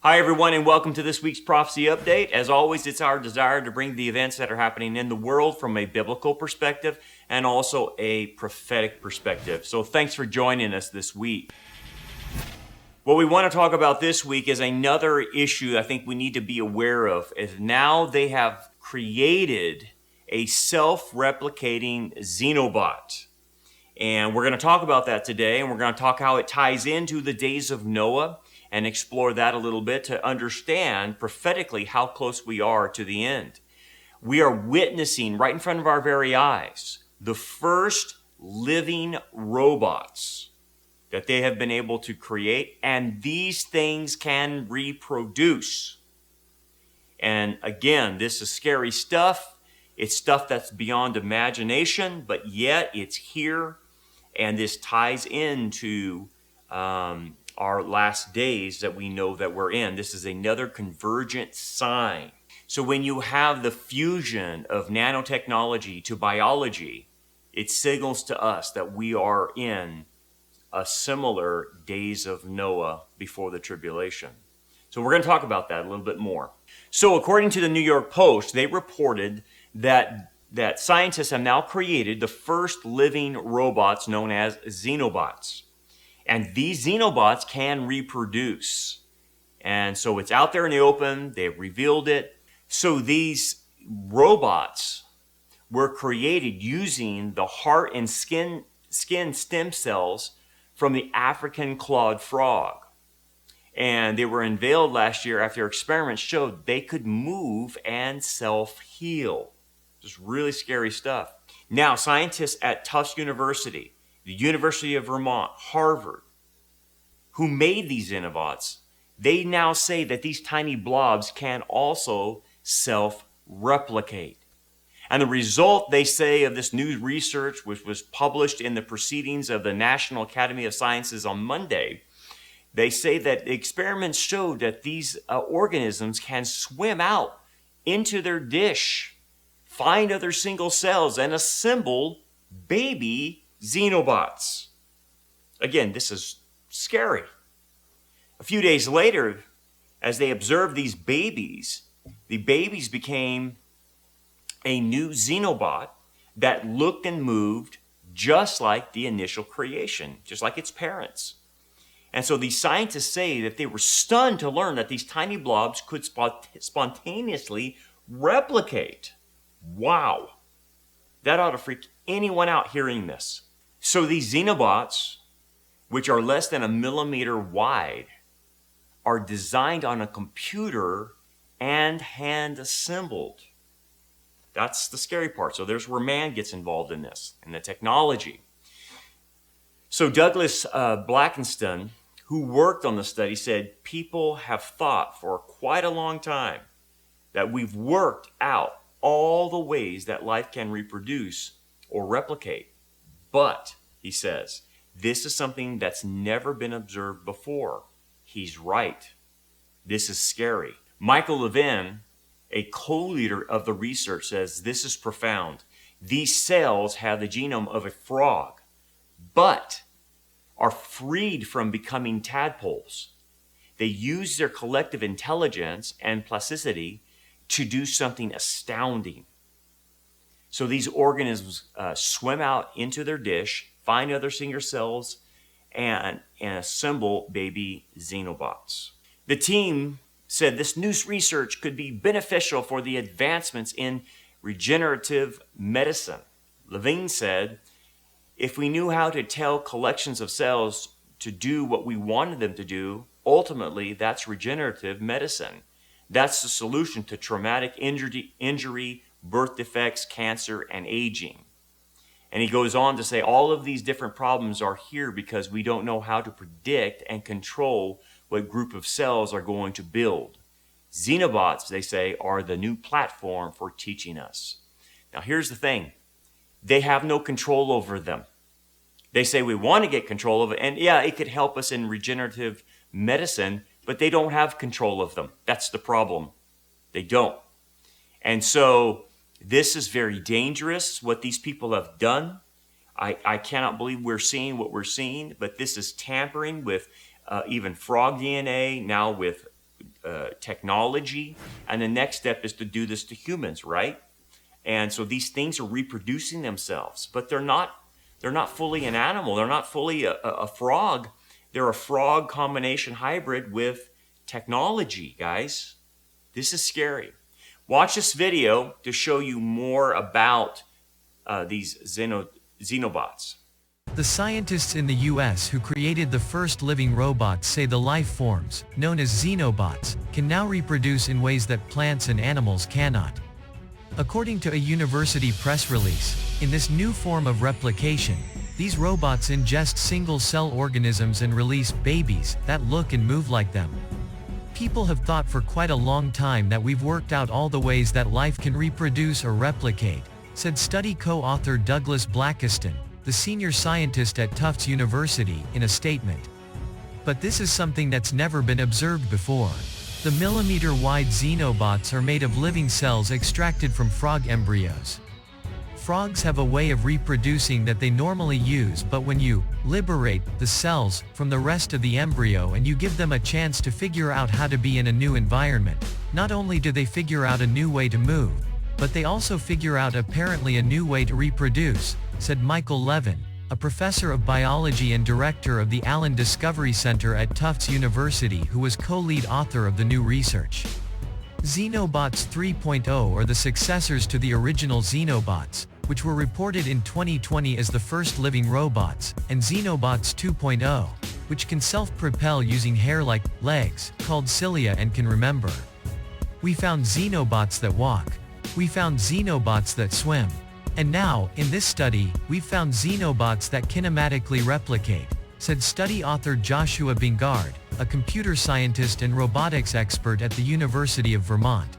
Hi, everyone, and welcome to this week's Prophecy Update. As always, it's our desire to bring the events that are happening in the world from a biblical perspective and also a prophetic perspective. So thanks for joining us this week. What we want to talk about this week is another issue I think we need to be aware of, is now they have created a self-replicating Xenobot. And we're going to talk about that today, and we're going to talk how it ties into the days of Noah and explore that a little bit to understand prophetically how close we are to the end. We are witnessing right in front of our very eyes the first living robots that they have been able to create, and these things can reproduce. And again, this is scary stuff. It's stuff that's beyond imagination, but yet it's here, and this ties into our last days that we know that we're in. This is another convergent sign. So when you have the fusion of nanotechnology to biology, it signals to us that we are in a similar days of Noah before the tribulation. So we're going to talk about that a little bit more. So according to the New York Post, they reported that scientists have now created the first living robots known as Xenobots. And these Xenobots can reproduce. And so it's out there in the open. They've revealed it. So these robots were created using the heart and skin stem cells from the African clawed frog. And they were unveiled last year after experiments showed they could move and self-heal. Just really scary stuff. Now, scientists at Tufts University, the University of Vermont, Harvard, who made these Xenobots, they now say that these tiny blobs can also self-replicate. And the result, they say, of this new research, which was published in the Proceedings of the National Academy of Sciences on Monday, they say that the experiments showed that these organisms can swim out into their dish, find other single cells, and assemble baby Xenobots. Again, this is scary. A few days later, as they observed these babies, the babies became a new Xenobot that looked and moved just like the initial creation, just like its parents. And so these scientists say that they were stunned to learn that these tiny blobs could spontaneously replicate. Wow. That ought to freak anyone out hearing this. So these Xenobots, which are less than a millimeter wide, are designed on a computer and hand assembled. That's the scary part. So there's where man gets involved in this, and the technology. So Douglas Blackenston, who worked on the study, said people have thought for quite a long time that we've worked out all the ways that life can reproduce or replicate. But, he says, this is something that's never been observed before. He's right. This is scary. Michael Levin, a co-leader of the research, says this is profound. These cells have the genome of a frog, but are freed from becoming tadpoles. They use their collective intelligence and plasticity to do something astounding. So these organisms swim out into their dish, find other single cells, and assemble baby Xenobots. The team said this new research could be beneficial for the advancements in regenerative medicine. Levine said, if we knew how to tell collections of cells to do what we wanted them to do, ultimately that's regenerative medicine. That's the solution to traumatic injury, birth defects, cancer, and aging. And he goes on to say all of these different problems are here because we don't know how to predict and control what group of cells are going to build. Xenobots, they say, are the new platform for teaching us. Now here's the thing. They have no control over them. They say we want to get control of it, and yeah, it could help us in regenerative medicine, but they don't have control of them. That's the problem. They don't. And so this is very dangerous, what these people have done. I cannot believe we're seeing what we're seeing, but this is tampering with even frog DNA, now with technology, and the next step is to do this to humans, right? And so these things are reproducing themselves, but they're not fully an animal. They're not fully a frog. They're a frog combination hybrid with technology, guys. This is scary. Watch this video to show you more about these Xenobots. The scientists in the US who created the first living robots say the life forms, known as Xenobots, can now reproduce in ways that plants and animals cannot. According to a university press release, in this new form of replication, these robots ingest single-cell organisms and release babies that look and move like them. People have thought for quite a long time that we've worked out all the ways that life can reproduce or replicate, said study co-author Douglas Blackiston, the senior scientist at Tufts University, in a statement. But this is something that's never been observed before. The millimeter-wide Xenobots are made of living cells extracted from frog embryos. Frogs have a way of reproducing that they normally use, but when you liberate the cells from the rest of the embryo and you give them a chance to figure out how to be in a new environment, not only do they figure out a new way to move, but they also figure out apparently a new way to reproduce, said Michael Levin, a professor of biology and director of the Allen Discovery Center at Tufts University who was co-lead author of the new research. Xenobots 3.0 are the successors to the original Xenobots, which were reported in 2020 as the first living robots, and Xenobots 2.0, which can self-propel using hair-like legs, called cilia, and can remember. We found Xenobots that walk. We found Xenobots that swim. And now, in this study, we've found Xenobots that kinematically replicate, said study author Joshua Bingard, a computer scientist and robotics expert at the University of Vermont.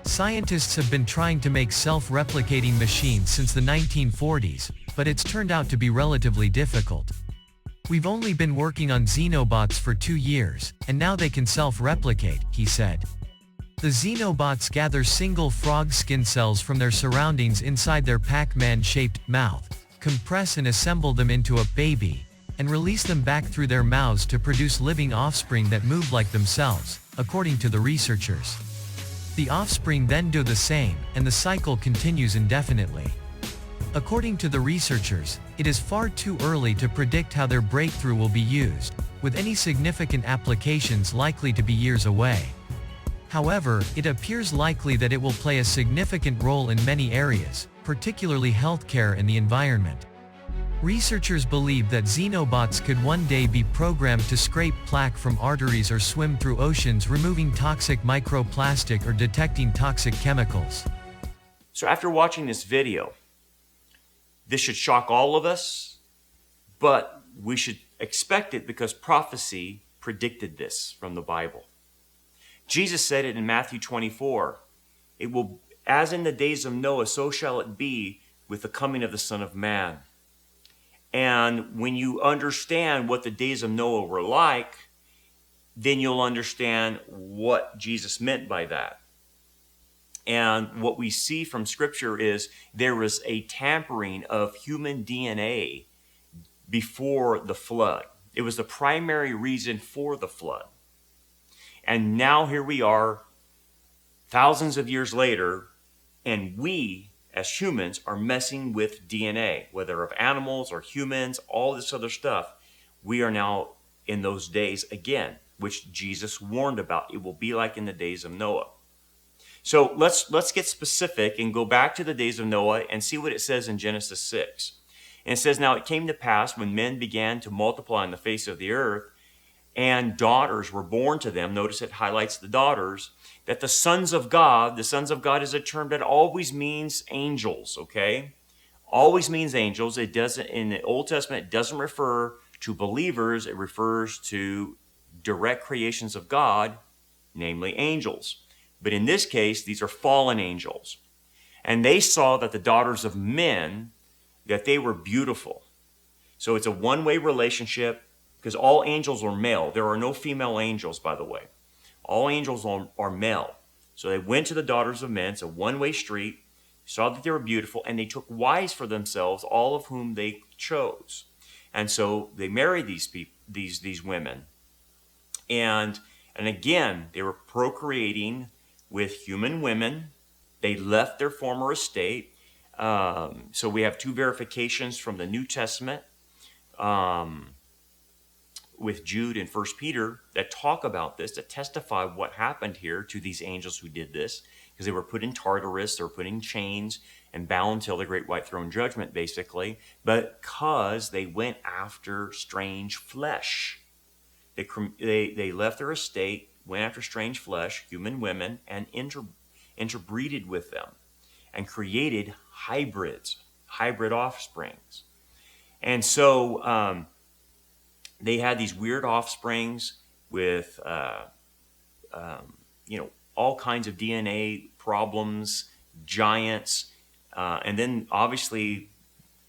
Scientists have been trying to make self-replicating machines since the 1940s, but it's turned out to be relatively difficult. We've only been working on Xenobots for 2 years, and now they can self-replicate, he said. The Xenobots gather single frog skin cells from their surroundings inside their Pac-Man-shaped mouth, compress and assemble them into a baby, and release them back through their mouths to produce living offspring that move like themselves, according to the researchers. The offspring then do the same, and the cycle continues indefinitely. According to the researchers, it is far too early to predict how their breakthrough will be used, with any significant applications likely to be years away. However, it appears likely that it will play a significant role in many areas, particularly healthcare and the environment. Researchers believe that Xenobots could one day be programmed to scrape plaque from arteries or swim through oceans removing toxic microplastic or detecting toxic chemicals. So after watching this video, this should shock all of us, but we should expect it because prophecy predicted this from the Bible. Jesus said it in Matthew 24, "It will, as in the days of Noah, so shall it be with the coming of the Son of Man." And when you understand what the days of Noah were like, then you'll understand what Jesus meant by that. And what we see from Scripture is there was a tampering of human DNA before the flood. It was the primary reason for the flood. And now here we are, thousands of years later, and we, as humans, are messing with DNA, whether of animals or humans, all this other stuff. We are now in those days again, which Jesus warned about. It will be like in the days of Noah. So let's get specific and go back to the days of Noah and see what it says in Genesis 6. And it says, "Now it came to pass when men began to multiply on the face of the earth, and daughters were born to them," notice it highlights the daughters, "that the sons of God," the sons of God is a term that always means angels, okay? Always means angels. It doesn't, in the Old Testament, it doesn't refer to believers. It refers to direct creations of God, namely angels. But in this case, these are fallen angels. "And they saw that the daughters of men, that they were beautiful." So it's a one-way relationship, because all angels are male. There are no female angels, by the way. All angels are male. So they went to the daughters of men. It's a one-way street, saw that they were beautiful, and they took wives for themselves, all of whom they chose. And so they married these women. And And again, they were procreating with human women. They left their former estate. So we have two verifications from the New Testament with Jude and First Peter that talk about this, that testify what happened here to these angels who did this, because they were put in Tartarus, they were put in chains and bound till the great white throne judgment, basically, because they went after strange flesh. They left their estate, went after strange flesh, human women, and interbreeded with them and created hybrid offsprings. And so they had these weird offsprings with, all kinds of DNA problems, giants, and then obviously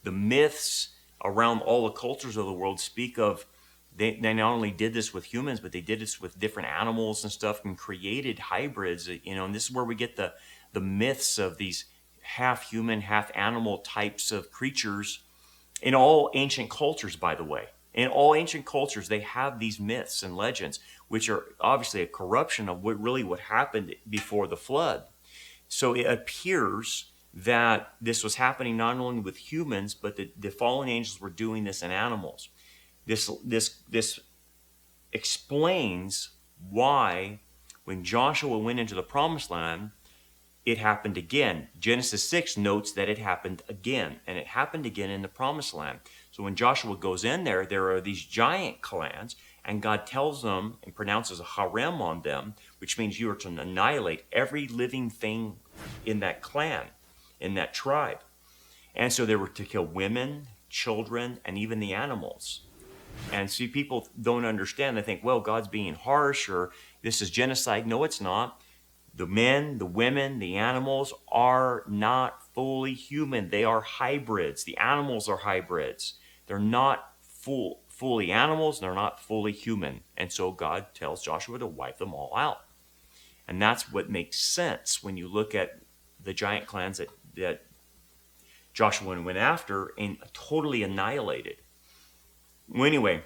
the myths around all the cultures of the world speak of they not only did this with humans, but they did this with different animals and stuff and created hybrids, and this is where we get the myths of these half human, half animal types of creatures in all ancient cultures, by the way. In all ancient cultures, they have these myths and legends, which are obviously a corruption of what happened before the flood. So it appears that this was happening not only with humans, but the fallen angels were doing this in animals. This explains why when Joshua went into the promised land, it happened again. Genesis 6 notes that it happened again, and it happened again in the promised land. So when Joshua goes in there, there are these giant clans, and God tells them and pronounces a harem on them, which means you are to annihilate every living thing in that clan, in that tribe. And so they were to kill women, children, and even the animals. And see, people don't understand. They think, well, God's being harsh, or this is genocide. No, it's not. The men, the women, the animals are not fully human. They are hybrids. The animals are hybrids. They're not fully animals. They're not fully human. And so God tells Joshua to wipe them all out. And that's what makes sense when you look at the giant clans that Joshua went after and totally annihilated. Well, anyway,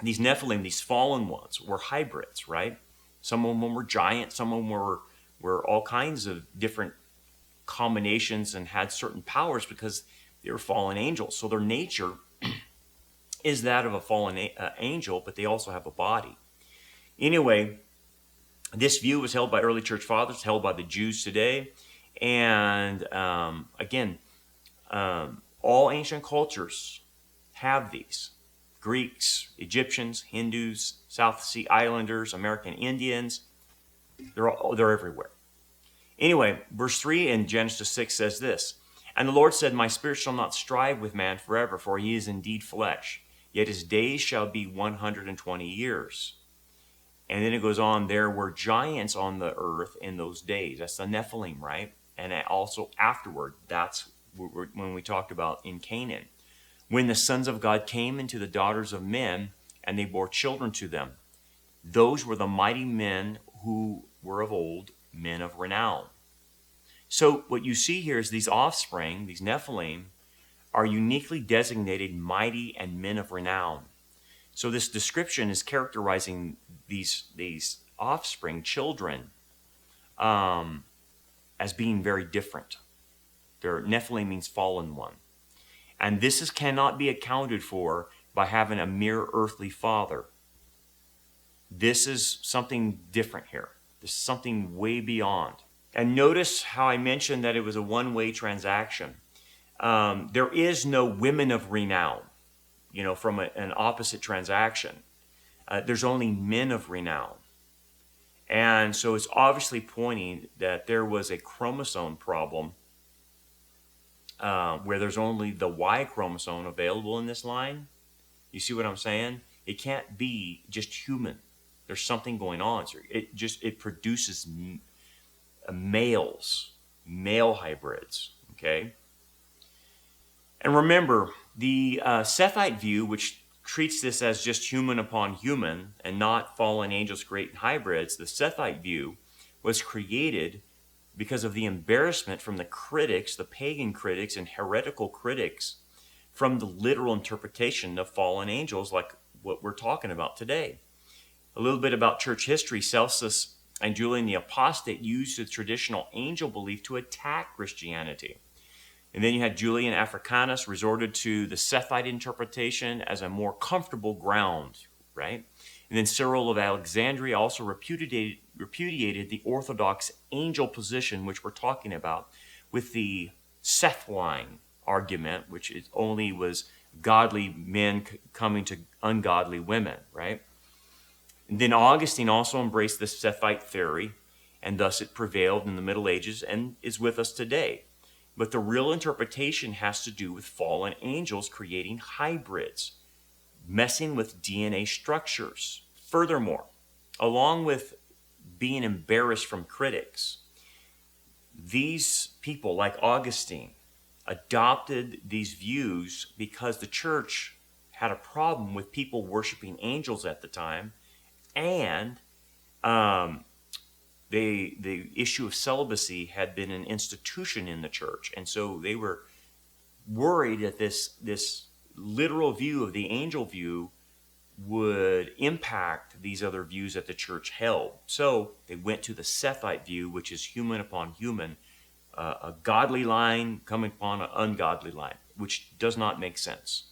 these Nephilim, these fallen ones, were hybrids, right? Some of them were giant. Some of them were all kinds of different combinations and had certain powers because they were fallen angels. So their nature is that of a fallen angel, but they also have a body. Anyway, this view was held by early church fathers, held by the Jews today. And again, all ancient cultures have these. Greeks, Egyptians, Hindus, South Sea Islanders, American Indians, they're everywhere. Anyway, verse 3 in Genesis 6 says this, "And the Lord said, My spirit shall not strive with man forever, for he is indeed flesh, yet his days shall be 120 years. And then it goes on, there were giants on the earth in those days. That's the Nephilim, right? And also afterward, that's when we talked about in Canaan. When the sons of God came into the daughters of men, and they bore children to them. Those were the mighty men who were of old, men of renown." So what you see here is these offspring, these Nephilim, are uniquely designated mighty and men of renown. So this description is characterizing these offspring, children, as being very different. Nephilim means fallen one. And this cannot be accounted for by having a mere earthly father. This is something different here. This is something way beyond. And notice how I mentioned that it was a one-way transaction. There is no women of renown, from an opposite transaction. There's only men of renown. And so it's obviously pointing that there was a chromosome problem where there's only the Y chromosome available in this line. You see what I'm saying? It can't be just human. There's something going on. So it produces male hybrids, okay? And remember, the Sethite view, which treats this as just human upon human and not fallen angels creating hybrids, the Sethite view was created because of the embarrassment from the critics, the pagan critics and heretical critics, from the literal interpretation of fallen angels like what we're talking about today. A little bit about church history. Celsus and Julian the Apostate used the traditional angel belief to attack Christianity. And then you had Julian Africanus resorted to the Sethite interpretation as a more comfortable ground, right? And then Cyril of Alexandria also repudiated the orthodox angel position, which we're talking about, with the Seth line argument, which is only was godly men coming to ungodly women, right? And then Augustine also embraced the Sethite theory, and thus it prevailed in the Middle Ages and is with us today. But the real interpretation has to do with fallen angels creating hybrids, messing with DNA structures. Furthermore, along with being embarrassed from critics, these people like Augustine adopted these views because the church had a problem with people worshiping angels at the time, and the issue of celibacy had been an institution in the church, and so they were worried that this literal view of the angel view would impact these other views that the church held. So they went to the Sethite view, which is human upon human, a godly line coming upon an ungodly line, which does not make sense.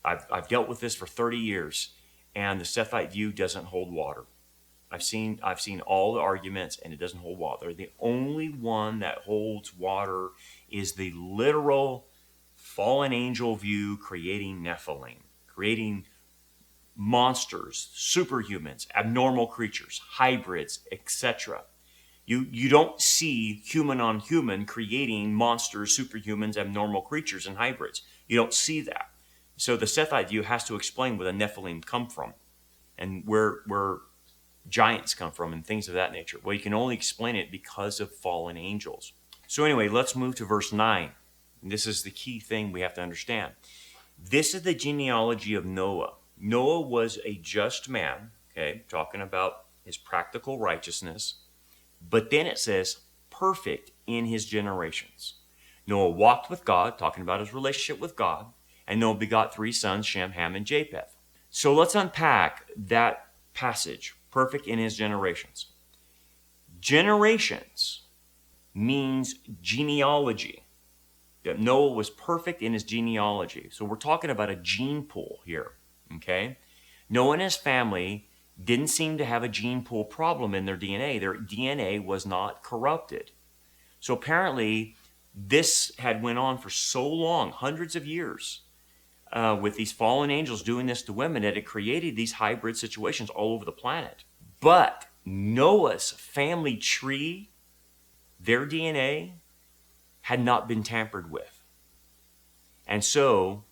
I've dealt with this for 30 years, and the Sethite view doesn't hold water. I've seen all the arguments, and it doesn't hold water. The only one that holds water is the literal fallen angel view, creating Nephilim, creating monsters, superhumans, abnormal creatures, hybrids, etc. You don't see human on human creating monsters, superhumans, abnormal creatures, and hybrids. You don't see that. So the Sethite view has to explain where the Nephilim come from and where giants come from and things of that nature. Well, you can only explain it because of fallen angels. So anyway, let's move to verse 9. And this is the key thing we have to understand. This is the genealogy of Noah. Noah was a just man, okay, talking about his practical righteousness. But then it says, perfect in his generations. Noah walked with God, talking about his relationship with God, and Noah begot 3 sons, Shem, Ham, and Japheth. So let's unpack that passage, perfect in his generations. Generations means genealogy. That Noah was perfect in his genealogy. So we're talking about a gene pool here, okay? Noah and his family didn't seem to have a gene pool problem in their DNA. Their DNA was not corrupted. So apparently this had went on for so long, hundreds of years, with these fallen angels doing this to women, that it created these hybrid situations all over the planet. But Noah's family tree, their DNA, had not been tampered with. And so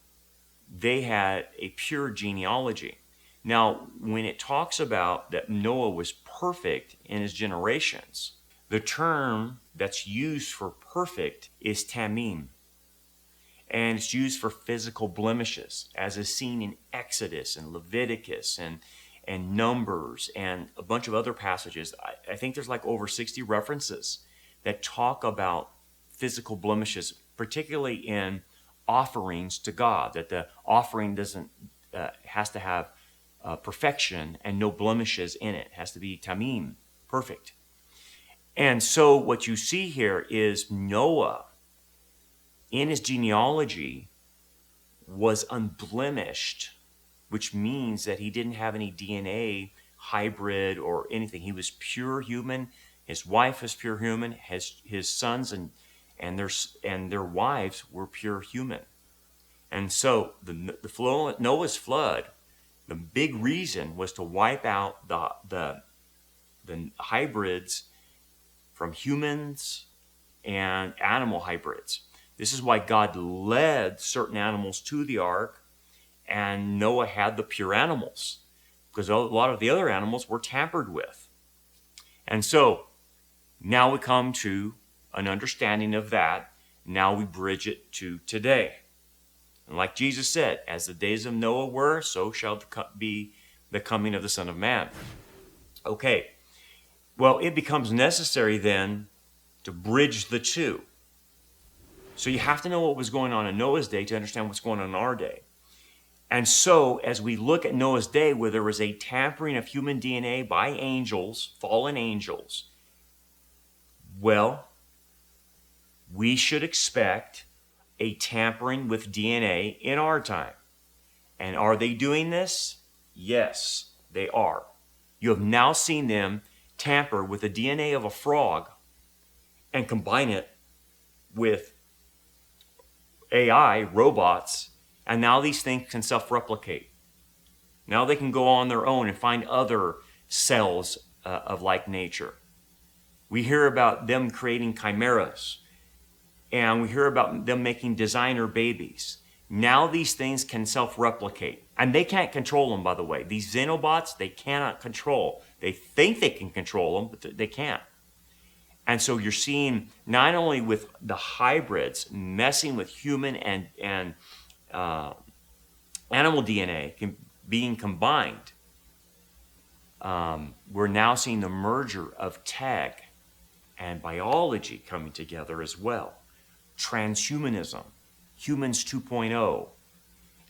they had a pure genealogy. Now, when it talks about that Noah was perfect in his generations, the term that's used for perfect is tamim. And it's used for physical blemishes, as is seen in Exodus and Leviticus and Numbers and a bunch of other passages. I think there's like over 60 references that talk about physical blemishes, particularly in offerings to God, that the offering has to have perfection and no blemishes in it. It has to be tamim, perfect. And so what you see here is Noah, in his genealogy, was unblemished, which means that he didn't have any DNA hybrid or anything. He was pure human. His wife was pure human. His sons and their wives were pure human. And so Noah's flood, the big reason was to wipe out the hybrids from humans and animal hybrids. This is why God led certain animals to the ark, and Noah had the pure animals, because a lot of the other animals were tampered with. And so now we come to an understanding of that. Now we bridge it to today. And like Jesus said, as the days of Noah were, so shall be the coming of the Son of Man. Okay, well, it becomes necessary then to bridge the two. So you have to know what was going on in Noah's day to understand what's going on in our day. And so, as we look at Noah's day, where there was a tampering of human DNA by angels, fallen angels, well, we should expect a tampering with DNA in our time. And are they doing this? Yes, they are. You have now seen them tamper with the DNA of a frog and combine it with AI, robots, and now these things can self-replicate. Now they can go on their own and find other cells of like nature. We hear about them creating chimeras, and we hear about them making designer babies. Now these things can self-replicate, and they can't control them, by the way. These Xenobots, they cannot control. They think they can control them, but they can't. And so you're seeing not only with the hybrids messing with human and animal DNA being combined, we're now seeing the merger of tech and biology coming together as well. Transhumanism, humans 2.0,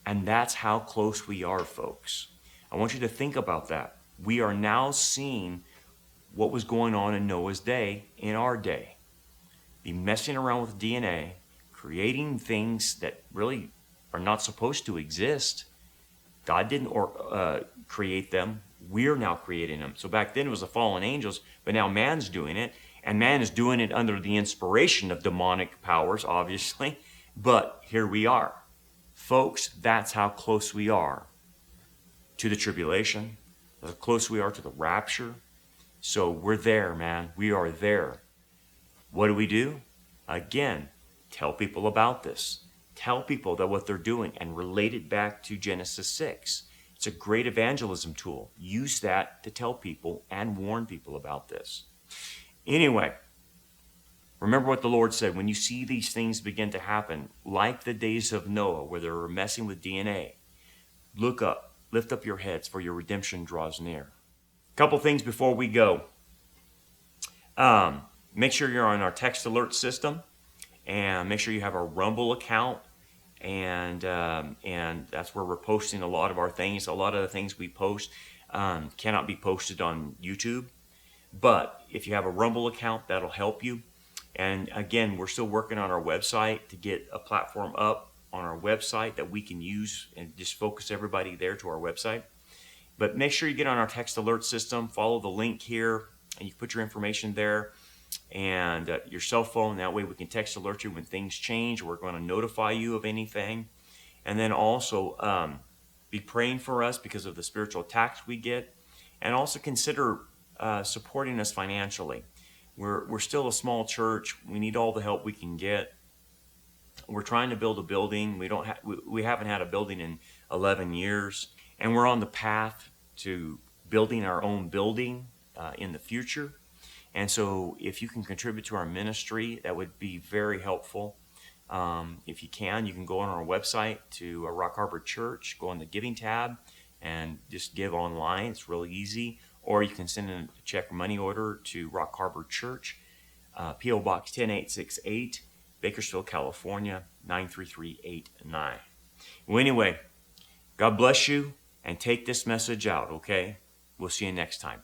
and that's how close we are, folks. I want you to think about that. We are now seeing what was going on in Noah's day in our day. Be messing around with DNA, creating things that really are not supposed to exist. God didn't create them. We're now creating them. So back then it was the fallen angels, but now man's doing it. And man is doing it under the inspiration of demonic powers, obviously. But here we are. Folks, that's how close we are to the tribulation, how close we are to the rapture. So we're there, man. We are there. What do? Again, tell people about this. Tell people that what they're doing and relate it back to Genesis 6. It's a great evangelism tool. Use that to tell people and warn people about this. Anyway, remember what the Lord said. When you see these things begin to happen, like the days of Noah, where they were messing with DNA, look up, lift up your heads, for your redemption draws near. Couple things before we go. Make sure you're on our text alert system, and make sure you have a Rumble account, and that's where we're posting a lot of our things. A lot of the things we post cannot be posted on YouTube, but if you have a Rumble account, that'll help you. And again, we're still working on our website to get a platform up on our website that we can use and just focus everybody there to our website. But make sure you get on our text alert system, follow the link here, and you put your information there and your cell phone. That way we can text alert you when things change. We're going to notify you of anything. And then also be praying for us because of the spiritual attacks we get. And also consider supporting us financially. We're still a small church. We need all the help we can get. We're trying to build a building. We haven't had a building in 11 years. And we're on the path to building our own building in the future. And so if you can contribute to our ministry, that would be very helpful. If you can go on our website to Rock Harbor Church, go on the giving tab and just give online. It's really easy. Or you can send in a check or money order to Rock Harbor Church, P.O. Box 10868, Bakersfield, California, 93389. Well, anyway, God bless you, and take this message out, okay? We'll see you next time.